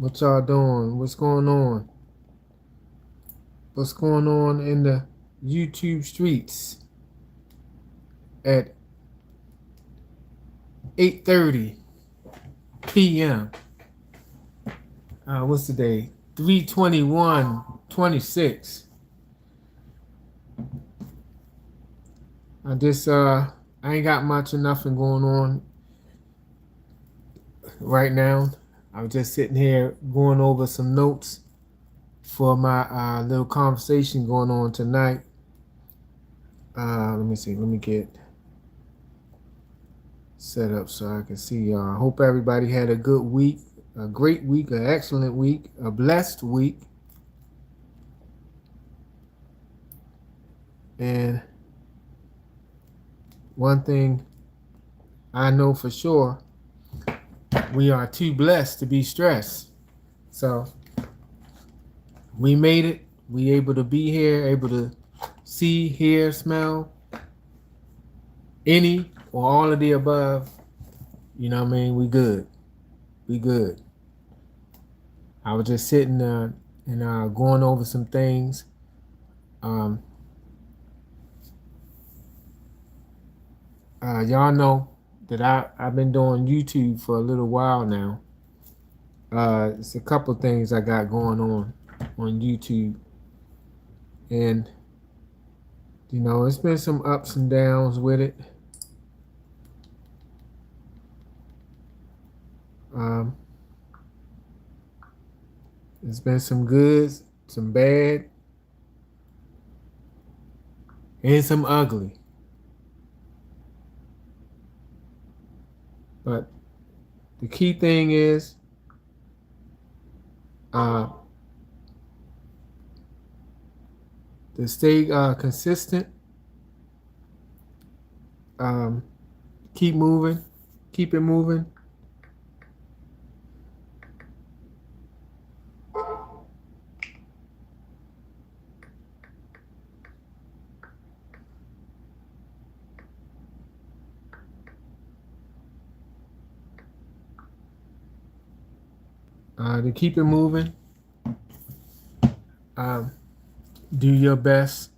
What y'all doing? What's going on? What's going on in the YouTube streets at 8:30 p.m.? What's the day? 3/21/26. I ain't got much or nothing going on right now. I was just sitting here going over some notes for my little conversation going on tonight. Let me see. Let me get set up so I can see y'all. I hope everybody had a good week, a great week, an excellent week, a blessed week. And one thing I know for sure, we are too blessed to be stressed. So we made it. We able to be here, able to see, hear, smell, any or all of the above. You know what I mean? We good. We good. I was just sitting and going over some things. Um, y'all know that I've been doing YouTube for a little while now. It's a couple things I got going on YouTube, and it's been some ups and downs with it. Um, it's been some good, some bad, and some ugly. But the key thing is uh, to stay consistent, um, keep moving, keep it moving. To keep it moving, um, do your best.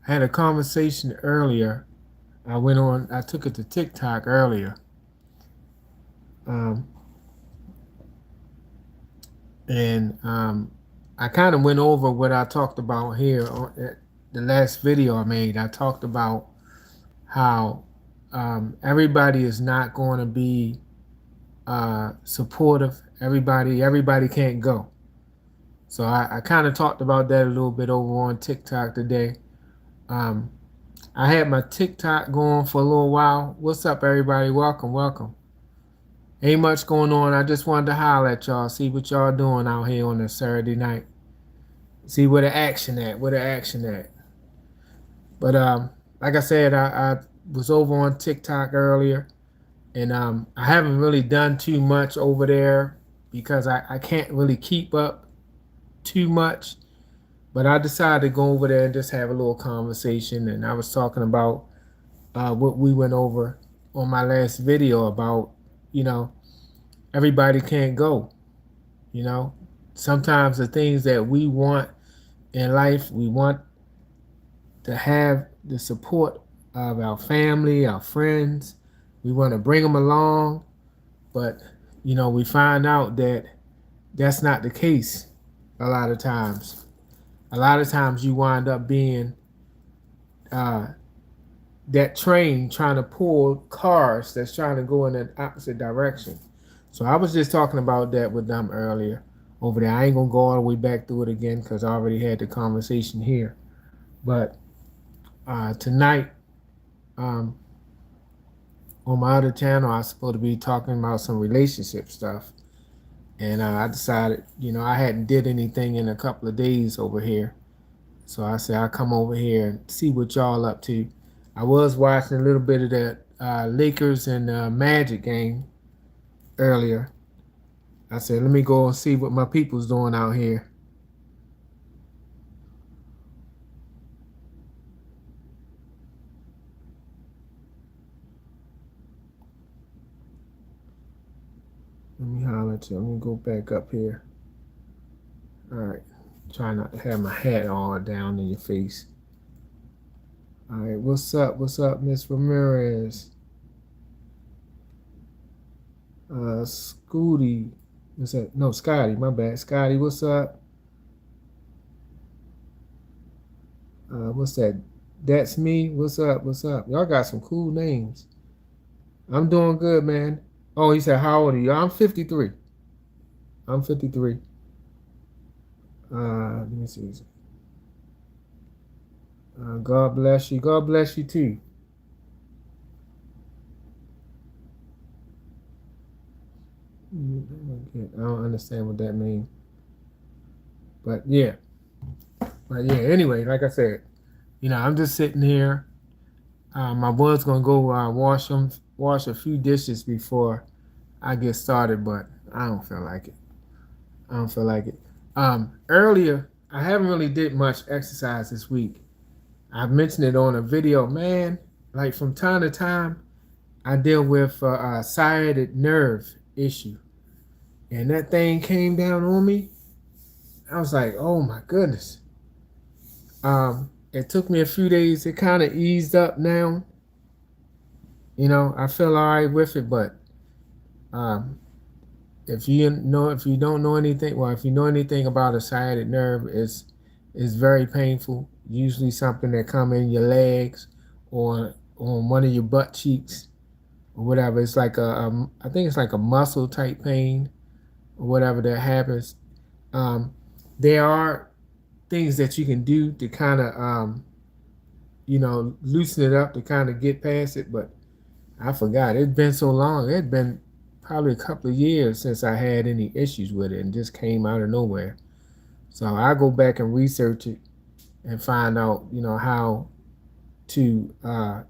I had a conversation earlier. I took it to TikTok earlier. Um, and I kind of went over what I talked about here at the last video I made. I talked about how everybody is not going to be supportive. Everybody can't go. So I kind of talked about that a little bit over on TikTok today. Um, I had my TikTok going for a little while. What's up, everybody? Welcome, welcome. Ain't much going on. I just wanted to holler at y'all, see what y'all doing out here on a Saturday night. See where the action at, where the action at. But like I said, I was over on TikTok earlier, and I haven't really done too much over there because I can't really keep up too much. But I decided to go over there and just have a little conversation, and I was talking about what we went over on my last video about, you know, everybody can't go. You know, sometimes the things that we want in life, we want to have the support of our family, our friends. We want to bring them along, but we find out that that's not the case a lot of times. A lot of times you wind up being uh, that train trying to pull cars that's trying to go in the opposite direction. So I was just talking about that with them earlier over there. I ain't gonna go all the way back through it again because I already had the conversation here. But tonight, um, on my other channel, I was supposed to be talking about some relationship stuff, and I decided, I hadn't did anything in a couple of days over here, so I said I'll come over here and see what y'all up to. I was watching a little bit of that Lakers and Magic game earlier. I said, let me go and see what my people's doing out here. Let me holler at watch it. Let me go back up here. All right. Try not to have my hat all down in your face. All right. What's up? What's up, Miss Ramirez? Scooty. What's that? No, Scotty. My bad. Scotty, what's up? What's that? That's me. What's up? What's up? Y'all got some cool names. I'm doing good, man. Oh, he said, how old are you? I'm 53. I'm 53. Let me see. God bless you. God bless you too. I don't understand what that means. But yeah. Anyway, like I said, I'm just sitting here. I was gonna go wash a few dishes before I get started, but I don't feel like it. I don't feel like it. Earlier, I haven't really did much exercise this week. I mentioned it on a video, man. Like from time to time, I deal with a sciatic nerve issue, and that thing came down on me. I was like, oh my goodness. It took me a few days. It kind of eased up now. I feel all right with it, but if you don't know anything, well, if you know anything about a sciatic nerve, it's very painful. Usually something that come in your legs or on one of your butt cheeks or whatever. It's like I think it's like a muscle type pain or whatever that happens. There are things that you can do to kind of loosen it up to kind of get past it, but I forgot. It's been so long. It's been probably a couple of years since I had any issues with it and just came out of nowhere. So I go back and research it and find out, how to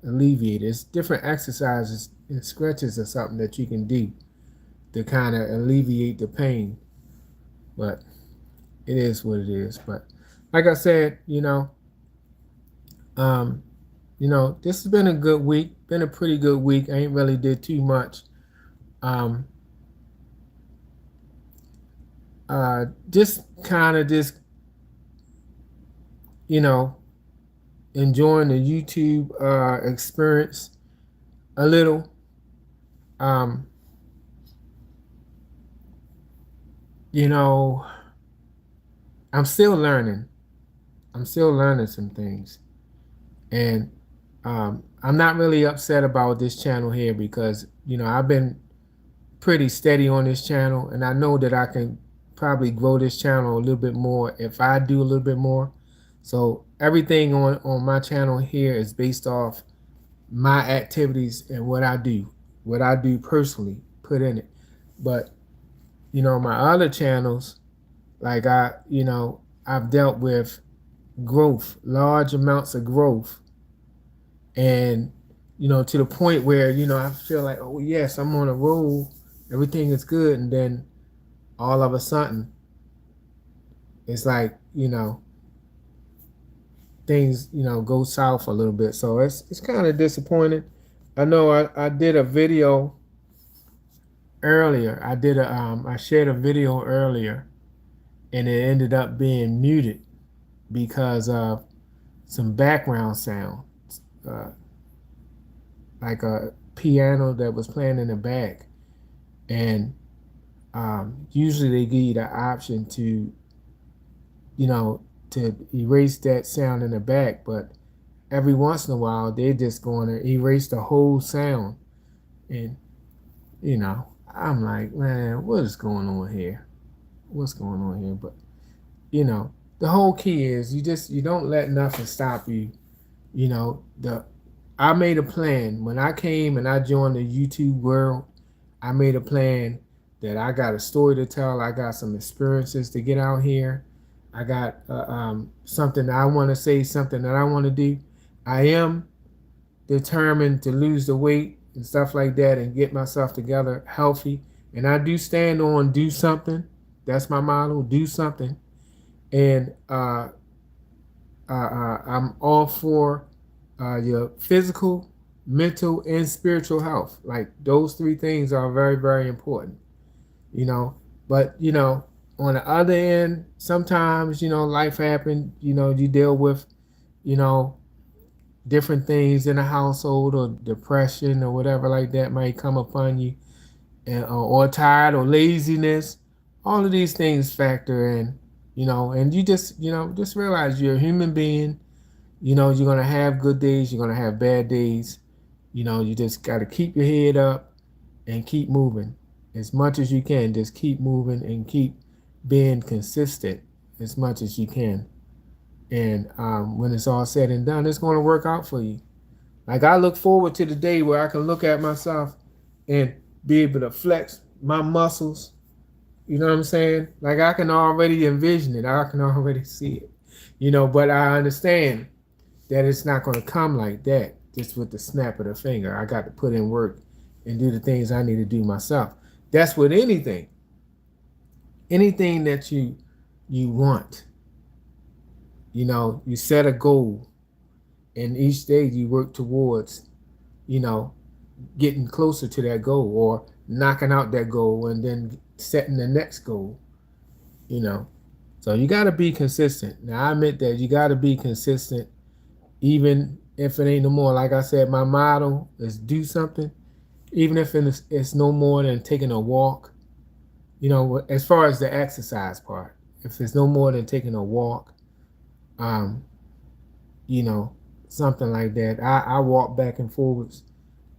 alleviate it. It's different exercises and stretches or something that you can do to kind of alleviate the pain. But it is what it is. But like I said, this has been a good week, been a pretty good week. I ain't really did too much. Just kind of enjoying the YouTube experience a little. I'm still learning. I'm still learning some things. And I'm not really upset about this channel here because, I've been pretty steady on this channel, and I know that I can probably grow this channel a little bit more if I do a little bit more. So everything on my channel here is based off my activities and what I do personally, put in it. But, my other channels, like I've dealt with growth, large amounts of growth. And, to the point where, I feel like, oh yes, I'm on a roll, everything is good. And then all of a sudden, it's like, things, go south a little bit. So it's kind of disappointing. I know I did a video earlier. I shared a video earlier, and it ended up being muted because of some background sound, like a piano that was playing in the back. And usually they give you the option to erase that sound in the back, but every once in a while they're just going to erase the whole sound. And I'm like, man, what is going on here? What's going on here? But the whole key is you don't let nothing stop you. I made a plan when I came and I joined the YouTube world. I made a plan that I got a story to tell. I got some experiences to get out here. I got something that I want to say, something that I want to do. I am determined to lose the weight and stuff like that and get myself together healthy. And I do stand on do something. That's my motto, do something. And I'm all for your physical, mental, and spiritual health. Like those three things are very, very important. But on the other end, sometimes life happens. You deal with you know different things in the household, or depression or whatever like that might come upon you, or tired or laziness. All of these things factor in. And you just realize you're a human being. You're gonna have good days. You're gonna have bad days. You just got to keep your head up and keep moving as much as you can. Just keep moving and keep being consistent as much as you can. And when it's all said and done, it's going to work out for you. Like, I look forward to the day where I can look at myself and be able to flex my muscles. You know what I'm saying? Like, I can already envision it. I can already see it. But I understand that it's not going to come like that just with the snap of the finger. I got to put in work and do the things I need to do myself. That's with anything that you want. You set a goal, and each day you work towards you know getting closer to that goal, or knocking out that goal and then setting the next goal. you know so you got to be consistent. Now, I admit that you got to be consistent, even if it ain't no more. Like I said, my motto is do something, even if it's no more than taking a walk. As far as the exercise part, if it's no more than taking a walk, um you know something like that. I walk back and forwards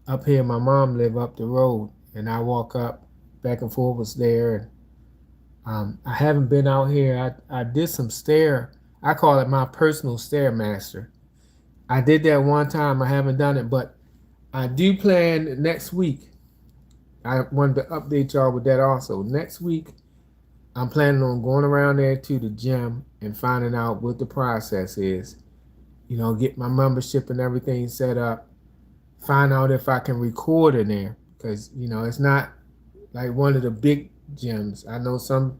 up here. My mom live up the road, and I walk up back and forwards there. And I haven't been out here. I did some stair. I call it my personal stairmaster. I did that one time. I haven't done it, but I do plan next week. I wanted to update y'all with that also. Next week, I'm planning on going around there to the gym and finding out what the process is. Get my membership and everything set up. Find out if I can record in there, because it's not like one of the big gyms. I know some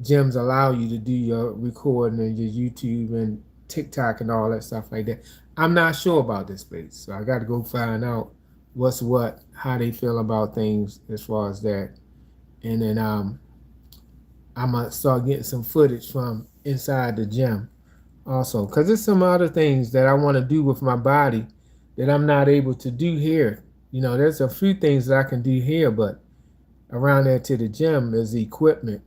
gyms allow you to do your recording and your YouTube and TikTok and all that stuff like that. I'm not sure about this place, so I got to go find out what's what, how they feel about things as far as that, and then I'm gonna start getting some footage from inside the gym also, because there's some other things that I want to do with my body that I'm not able to do here. There's a few things that I can do here, but around there to the gym is the equipment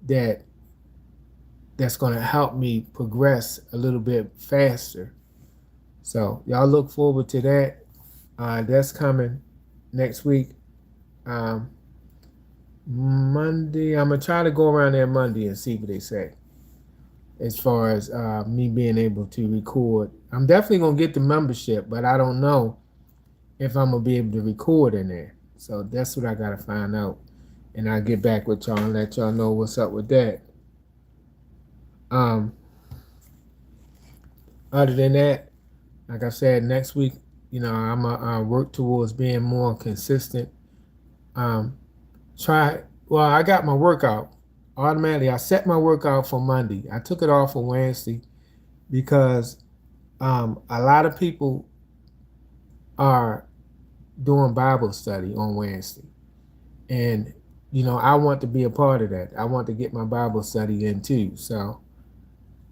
that's going to help me progress a little bit faster. So y'all look forward to that. That's coming next week. Um, Monday, I'm gonna try to go around there Monday and see what they say as far as me being able to record. I'm definitely gonna get the membership, but I don't know if I'm gonna be able to record in there. So that's what I gotta find out, and I'll get back with y'all and let y'all know what's up with that. Um, Other than that, like I said, next week, I'm gonna work towards being more consistent. Um, Try. Well, I got my workout automatically. I set my workout for Monday. I took it off for Wednesday because a lot of people are doing Bible study on Wednesday, and I want to be a part of that. I want to get my Bible study in too. So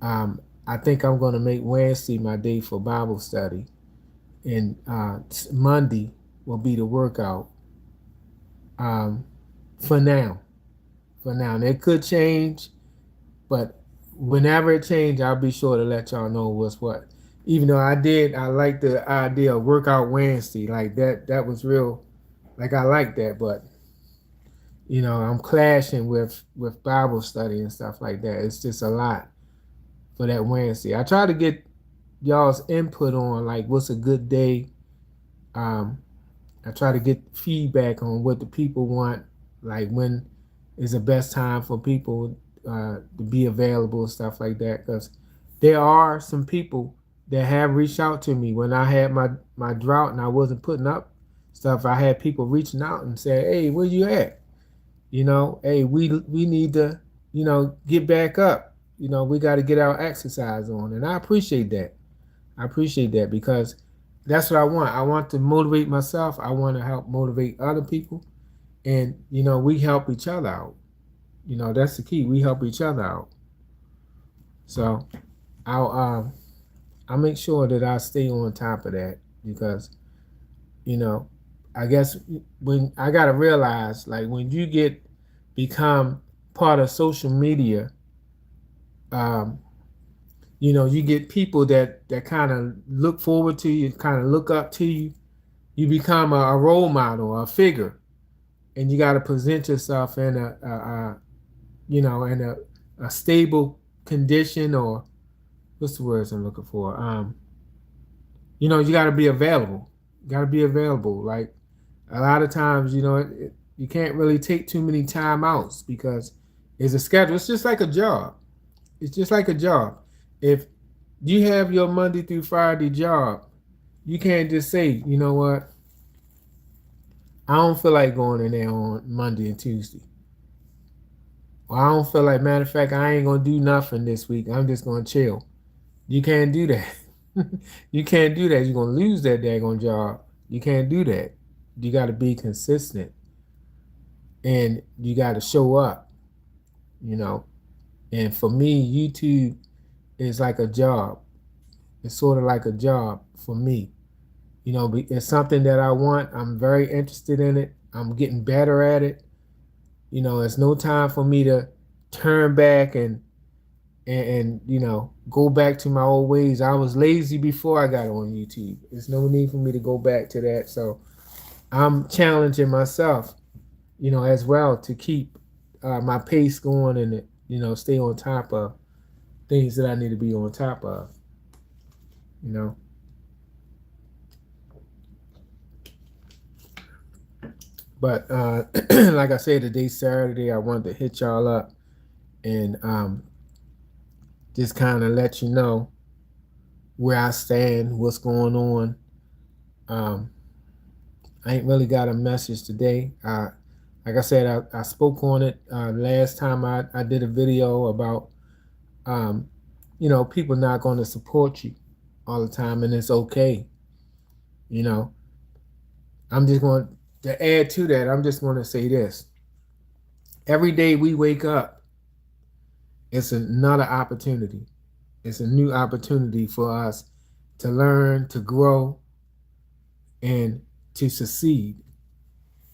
I think I'm going to make Wednesday my day for Bible study, and Monday will be the workout. Um, for now, and it could change, but whenever it changes, I'll be sure to let y'all know what's what. Even though I like the idea of workout Wednesday, like that. That was real. Like, I like that, but I'm clashing with Bible study and stuff like that. It's just a lot for that Wednesday. I try to get y'all's input on, like, what's a good day. Um, I try to get feedback on what the people want, like when is the best time for people to be available and stuff like that. Because there are some people that have reached out to me when I had my drought and I wasn't putting up stuff. I had people reaching out and saying, "Hey, where you at? Hey, we need to, get back up. We got to get our exercise on." And I appreciate that. I appreciate that, because that's what I want. I want to motivate myself. I want to help motivate other people, and we help each other out. That's the key. We help each other out. So I'll make sure that I stay on top of that because you know I guess when I gotta realize like when you become part of social media, um, you get people that kind of look forward to you, kind of look up to you. You become a role model, a figure, and you got to present yourself in a stable condition, or what's the words I'm looking for? You got to be available. You got to be available. Like a lot of times, you can't really take too many timeouts because it's a schedule. It's just like a job. It's just like a job. If you have your Monday through Friday job, you can't just say, you know what, I don't feel like going in there on Monday and Tuesday. Or I don't feel like, matter of fact, I ain't gonna do nothing this week. I'm just gonna chill. You can't do that. You can't do that. You're gonna lose that daggone job. You can't do that. You gotta be consistent and you gotta show up, you know. And for me, YouTube is like a job. It's sort of like a job for me. It's something that I want. I'm very interested in it. I'm getting better at it. It's no time for me to turn back and go back to my old ways. I was lazy before I got on YouTube. There's no need for me to go back to that. So I'm challenging myself, as well to keep my pace going and stay on top of things that I need to be on top of. You know. But like I said, today's Saturday. I wanted to hit y'all up and just kind of let you know where I stand, what's going on. Um, I ain't really got a message today. Like I said, I spoke on it last time I did a video about, um, people not going to support you all the time, and it's okay. You know, I'm just going to add to that. I'm just going to say this: every day we wake up, it's another opportunity. It's a new opportunity for us to learn, to grow, and to succeed.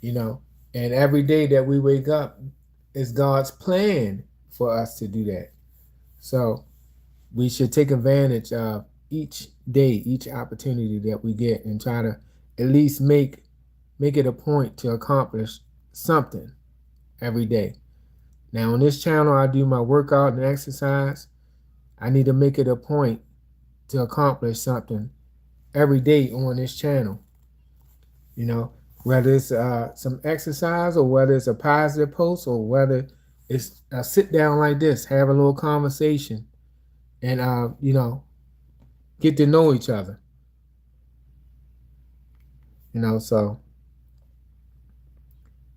You know, and every day that we wake up is God's plan for us to do that. So we should take advantage of each day, each opportunity that we get, and try to at least make it a point to accomplish something every day. Now on this channel, I do my workout and exercise. I need to make it a point to accomplish something every day on this channel. You know, whether it's some exercise or whether it's a positive post or whether it's a sit down like this, have a little conversation, and get to know each other. So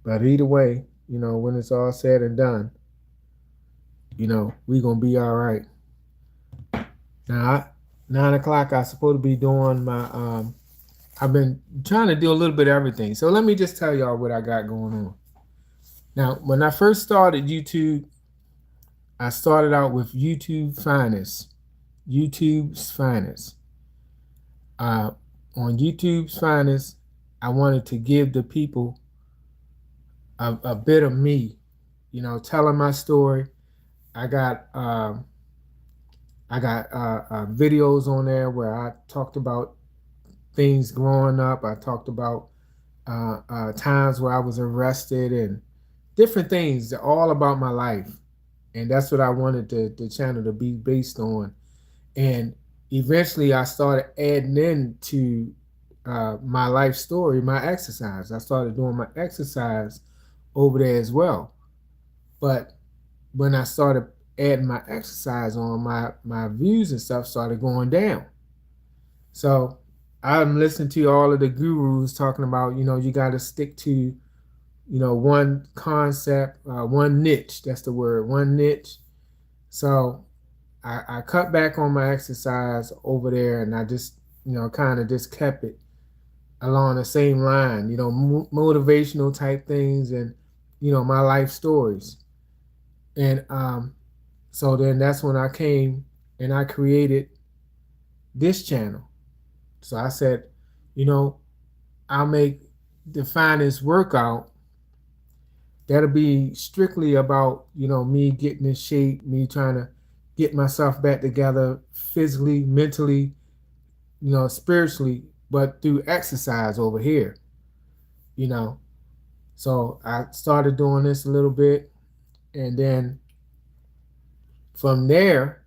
but either way, when it's all said and done, we gonna be all right. Now, 9 o'clock, I supposed to be doing my. I've been trying to do a little bit of everything. So let me just tell y'all what I got going on. Now, when I first started YouTube, I started out with YouTube's Finest. YouTube's Finest. On YouTube's Finest, I wanted to give the people a bit of me, telling my story. I got videos on there where I talked about things growing up. I talked about times where I was arrested and different things, all about my life. And that's what I wanted the channel to be based on. And eventually I started adding into my life story, my exercise. I started doing my exercise over there as well. But when I started adding my exercise on, my views and stuff started going down. So I'm listening to all of the gurus talking about, you got to stick to, one concept, one niche. That's the word, one niche. So I cut back on my exercise over there, and I just, kind of just kept it along the same line, motivational type things and, my life stories. And so then that's when I came and I created this channel. So I said, you know, I'll make the finest workout that'll be strictly about, me getting in shape, me trying to get myself back together physically, mentally, spiritually, but through exercise over here, you know. So I started doing this a little bit, and then from there,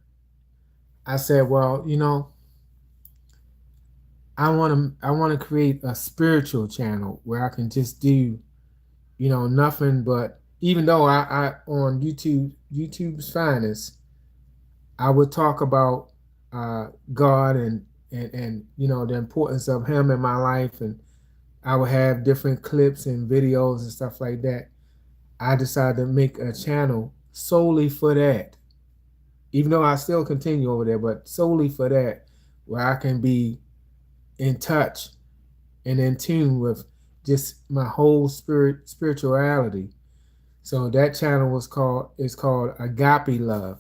I said, well, I want to create a spiritual channel where I can just do, nothing but, even though I on YouTube's finest, I would talk about God and the importance of Him in my life, and I would have different clips and videos and stuff like that. I decided to make a channel solely for that, even though I still continue over there, but solely for that, where I can be in touch and in tune with just my whole spirituality. So that channel is called Agape Love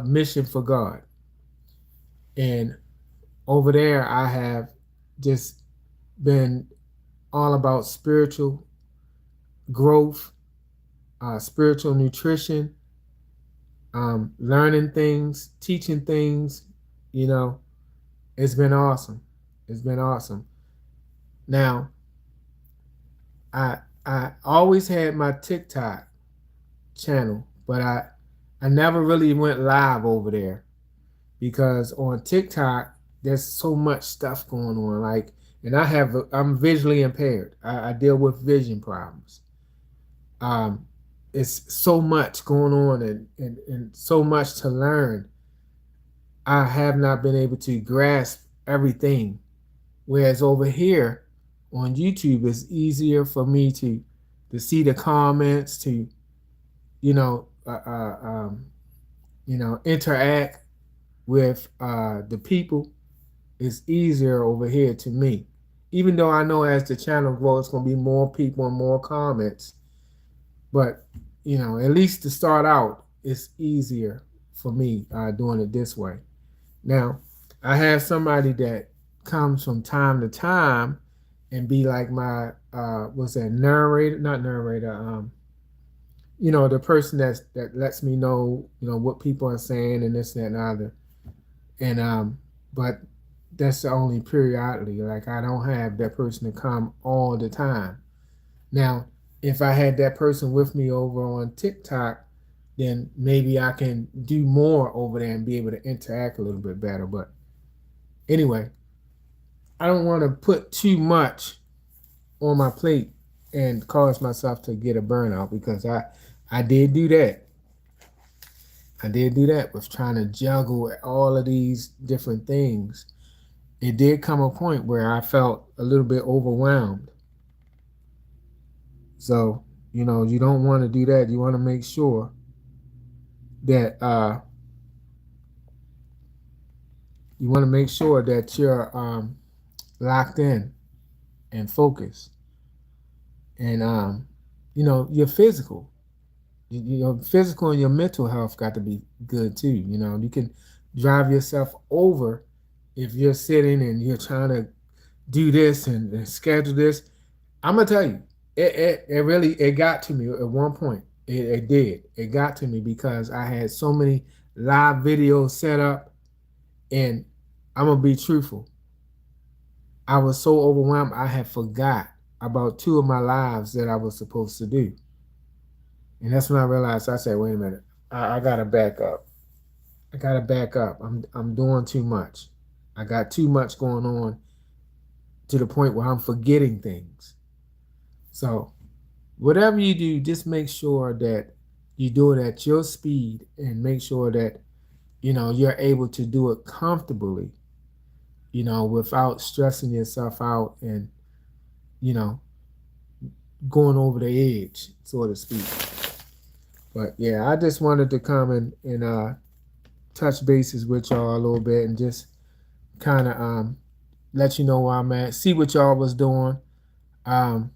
Mission for God. And over there I have just been all about spiritual growth, spiritual nutrition, learning things, teaching things. You know, it's been awesome. It's been awesome. Now, I always had my TikTok channel, but I never really went live over there because on TikTok there's so much stuff going on. Like, and I'm visually impaired. I deal with vision problems. Um, it's so much going on and so much to learn. I have not been able to grasp everything. Whereas over here on YouTube, it's easier for me to see the comments, to you know uh, uh, um, interact with the people. It's easier over here to me. Even though I know as the channel grows, it's gonna be more people and more comments. But at least to start out, it's easier for me doing it this way. Now, I have somebody that comes from time to time and be like my what's that, narrator, not narrator, the person that lets me know, what people are saying and this, that, and other. And but that's only periodically. Like, I don't have that person to come all the time. Now, if I had that person with me over on TikTok, then maybe I can do more over there and be able to interact a little bit better. But anyway, I don't want to put too much on my plate and cause myself to get a burnout, because I did do that. I did do that with trying to juggle all of these different things. It did come a point where I felt a little bit overwhelmed. So, you don't want to do that. You want to make sure that you're locked in and focused, and your physical, your physical and your mental health got to be good too. You can drive yourself over if you're sitting and you're trying to do this and schedule this. I'm gonna tell you, it really, it got to me at one point. It did. It got to me because I had so many live videos set up, and I'm gonna be truthful. I was so overwhelmed I had forgot about two of my lives that I was supposed to do, and that's when I realized. I said, "Wait a minute, I gotta back up. I gotta back up. I'm doing too much. I got too much going on to the point where I'm forgetting things." So whatever you do, just make sure that you do it at your speed, and make sure that you're able to do it comfortably, without stressing yourself out and you know going over the edge, so to speak. But yeah, I just wanted to come and touch bases with y'all a little bit, and just kind of let you know where I'm at, see what y'all was doing. um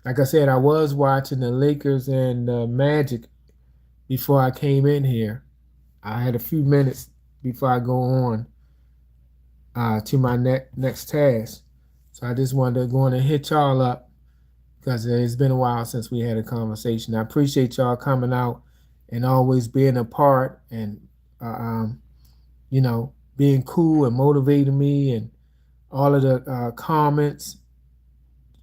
like I said, I was watching the Lakers and Magic before I came in here. I had a few minutes before I go on to my next task. So I just wanted to go on and hit y'all up because it's been a while since we had a conversation. I appreciate y'all coming out and always being a part and, uh, um, being cool and motivating me and all of the comments,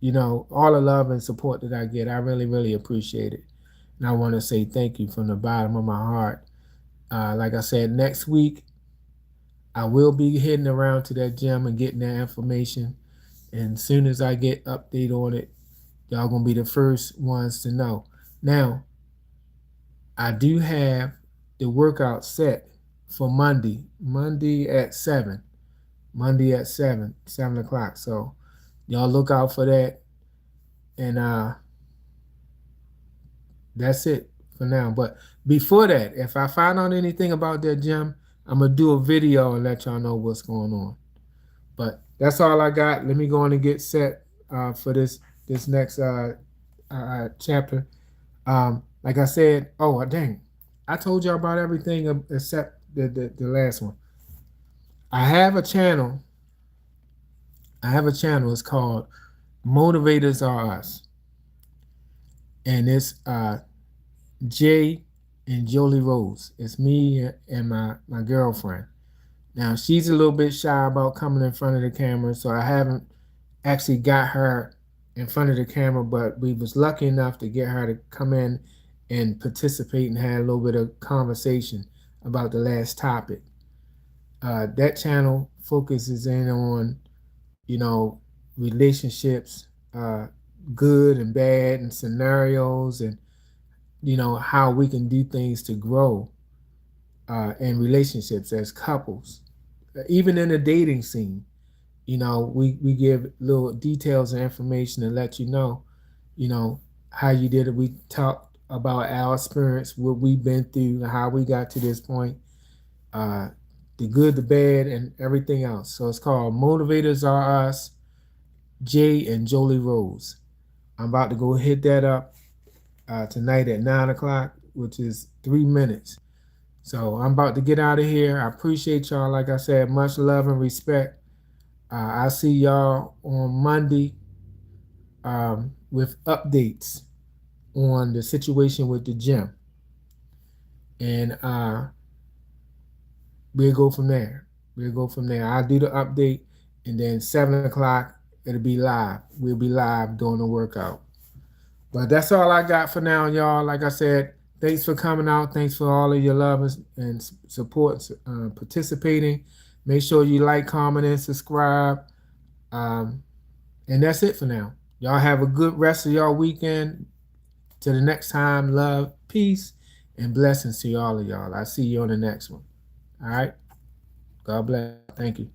all the love and support that I get. I really, really appreciate it. And I want to say thank you from the bottom of my heart. Like I said, next week, I will be heading around to that gym and getting that information. And as soon as I get update on it, y'all gonna be the first ones to know. Now, I do have the workout set for Monday. Monday at 7. Monday at 7 o'clock. So y'all look out for that. And that's it for now. But before that, if I find out anything about that gym, I'm gonna do a video and let y'all know what's going on. But that's all I got. Let me go on and get set for this next chapter. Like I said, oh dang, I told y'all about everything except the last one. I have a channel. It's called Motivators Are Us, and it's Jay and Jolie Rose. It's me and my girlfriend. Now she's a little bit shy about coming in front of the camera, so I haven't actually got her in front of the camera, but we was lucky enough to get her to come in and participate and have a little bit of conversation about the last topic. That channel focuses in on, relationships, good and bad, and scenarios, and how we can do things to grow in relationships as couples, even in the dating scene. We give little details and information and let you know how you did it. We talked about our experience, what we've been through, how we got to this point, uh, the good, the bad, and everything else. So it's called Motivators Are Us, Jay and Jolie Rose. I'm about to go hit that up tonight at 9 o'clock, which is 3 minutes. So I'm about to get out of here. I appreciate y'all. Like I said, much love and respect. I'll see y'all on Monday with updates on the situation with the gym. And we'll go from there. I'll do the update, and then 7 o'clock, it'll be live. We'll be live doing the workout. But that's all I got for now, y'all. Like I said, thanks for coming out. Thanks for all of your love and support, participating. Make sure you like, comment, and subscribe. And that's it for now. Y'all have a good rest of y'all weekend. Till the next time, love, peace, and blessings to all of y'all. I'll see you on the next one. All right? God bless. Thank you.